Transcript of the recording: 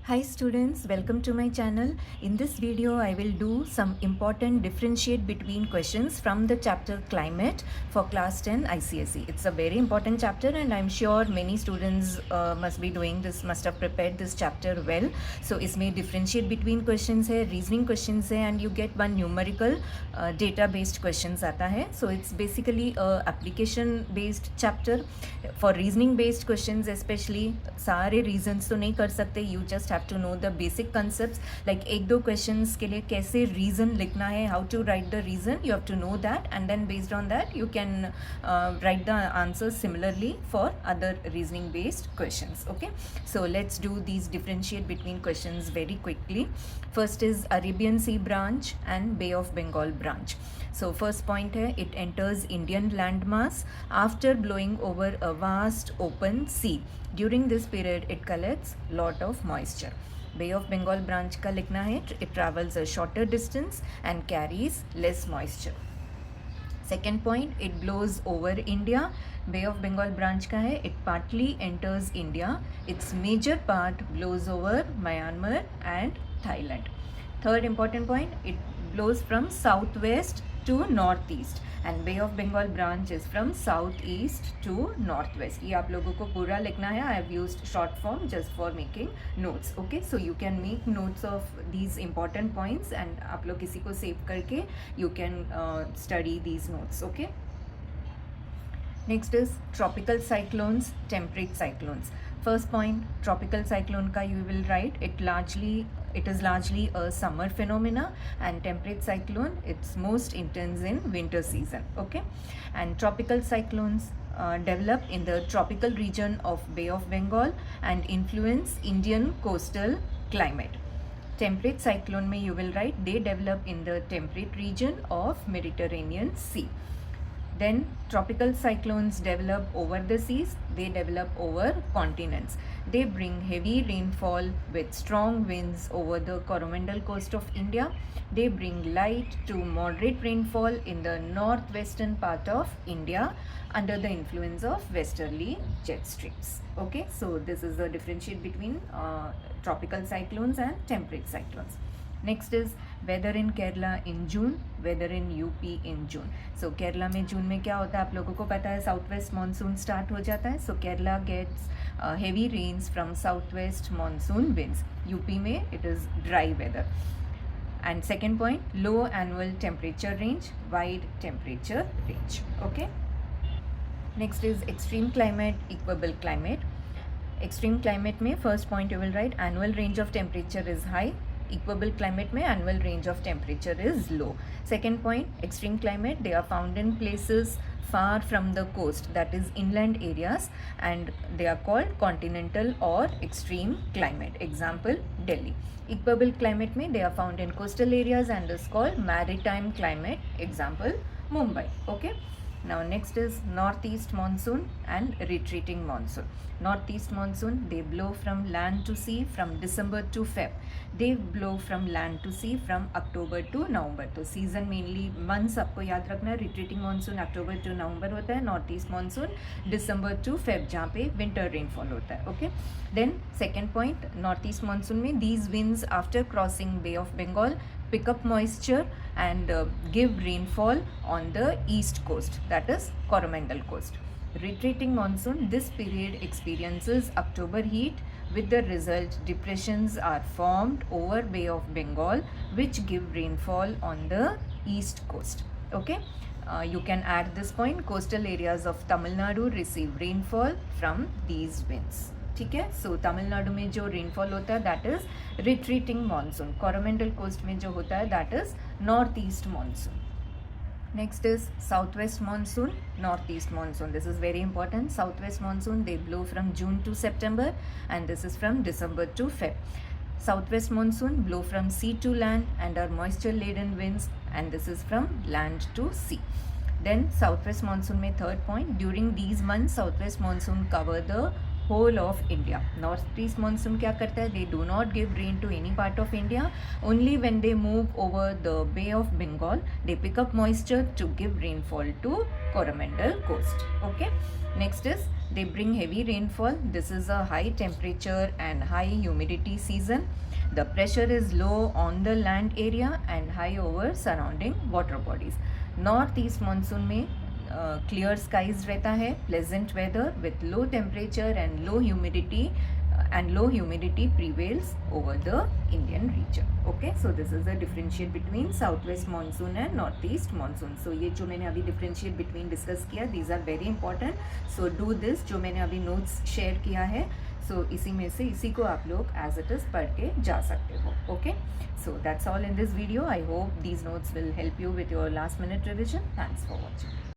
Hi students, welcome to my channel. In this video, I will do some important differentiate between questions from the chapter Climate for class 10 ICSE. It's a very important chapter and I'm sure many students must be doing this, must have prepared this chapter well. So इसमें differentiate between questions है, reasoning questions है and you get one numerical data based questions आता है. So it's basically a application based chapter. For reasoning based questions especially सारे reasons तो नहीं कर सकते, you just have to know the basic concepts like एक दो questions के लिए कैसे reason लिखना है, how to write the reason, you have to know that and then based on that you can write the answers similarly for other reasoning based questions. Okay, so let's do these differentiate between questions very quickly. First is Arabian Sea branch and Bay of Bengal branch. So first point है, it enters Indian landmass after blowing over a vast open sea. During this period, it collects lot of moisture. Bay of Bengal branch का लिखना है, it travels a shorter distance and carries less moisture. Second point, it blows over India. Bay of Bengal branch का है, it partly enters India. Its major part blows over Myanmar and Thailand. Third important point, it blows from southwest to northeast and Bay of Bengal branch is from southeast to northwest. ये आप लोगों को पूरा लिखना है. I have used short form just for making notes. Okay, so you can make notes of these important points and आप लोग किसी को save करके you can study these notes. Okay. Next is tropical cyclones, temperate cyclones. First point, tropical cyclone ka you will write it is largely a summer phenomena and temperate cyclone it's most intense in winter season. Okay, and tropical cyclones develop in the tropical region of Bay of Bengal and influence Indian coastal climate. Temperate cyclone mein you will write they develop in the temperate region of Mediterranean Sea. Then tropical cyclones develop over the seas, they develop over continents. They bring heavy rainfall with strong winds over the Coromandel coast of India. They bring light to moderate rainfall in the northwestern part of India under the influence of westerly jet streams. Okay, so this is the differentiate between tropical cyclones and temperate cyclones. Next is weather in Kerala in June, weather in UP in June. So Kerala में जून में क्या होता है आप लोगों को पता है, साउथ वेस्ट मानसून स्टार्ट हो जाता है. So Kerala gets heavy rains from south west monsoon winds. UP में it is dry weather. And second point, low annual temperature range, wide temperature range. Okay. Next is extreme climate, equable climate. Extreme climate में first point you will write annual range of temperature is high. Equable climate में annual range of temperature is low. Second point, extreme climate they are found in places far from the coast, that is inland areas, and they are called continental or extreme climate. Example, Delhi. Equable climate में they are found in coastal areas and is called maritime climate. Example, Mumbai. Okay. Now next is northeast monsoon and retreating monsoon. Northeast monsoon they blow from land to sea from December to Feb. They blow from land to sea from October to November. तो season mainly months आपको याद रखना है. Retreating monsoon October to November होता है. Northeast monsoon December to Feb जहाँ पे winter rainfall होता है. Okay. Then second point, northeast monsoon में these winds after crossing Bay of Bengal pick up moisture and give rainfall on the east coast, that is Coromandel coast. Retreating monsoon, this period experiences October heat with the result depressions are formed over Bay of Bengal which give rainfall on the east coast. Okay, you can add this point, coastal areas of Tamil Nadu receive rainfall from these winds. ठीक है. सो तमिलनाडु में जो rainfall होता है that is retreating monsoon. Coromandel coast में जो होता है that is north east monsoon. Next is south west monsoon, north east monsoon. This is very important. South west monsoon they blow from June to September and this is from December to Feb. Southwest monsoon blow from sea to land and are moisture laden winds and this is from land to sea. Then southwest monsoon में third point, during these months southwest monsoon cover the whole of India. Northeast monsoon क्या करता है, they do not give rain to any part of India. Only when they move over the Bay of Bengal they pick up moisture to give rainfall to Coromandel coast. Okay. Next is they bring heavy rainfall. This is a high temperature and high humidity season. The pressure is low on the land area and high over surrounding water bodies. North east monsoon में clear skies रहता है, pleasant weather with low temperature and low humidity, and low humidity prevails over the Indian region. Okay, so this is the differentiate between southwest monsoon and northeast monsoon. So ये जो मैंने अभी differentiate between discuss किया, these are very important. So do this, जो मैंने अभी notes share किया है, so इसी में से इसी को आप लोग as it is पढ़ के जा सकते हो. Okay, so that's all in this video. I hope these notes will help you with your last minute revision. Thanks for watching.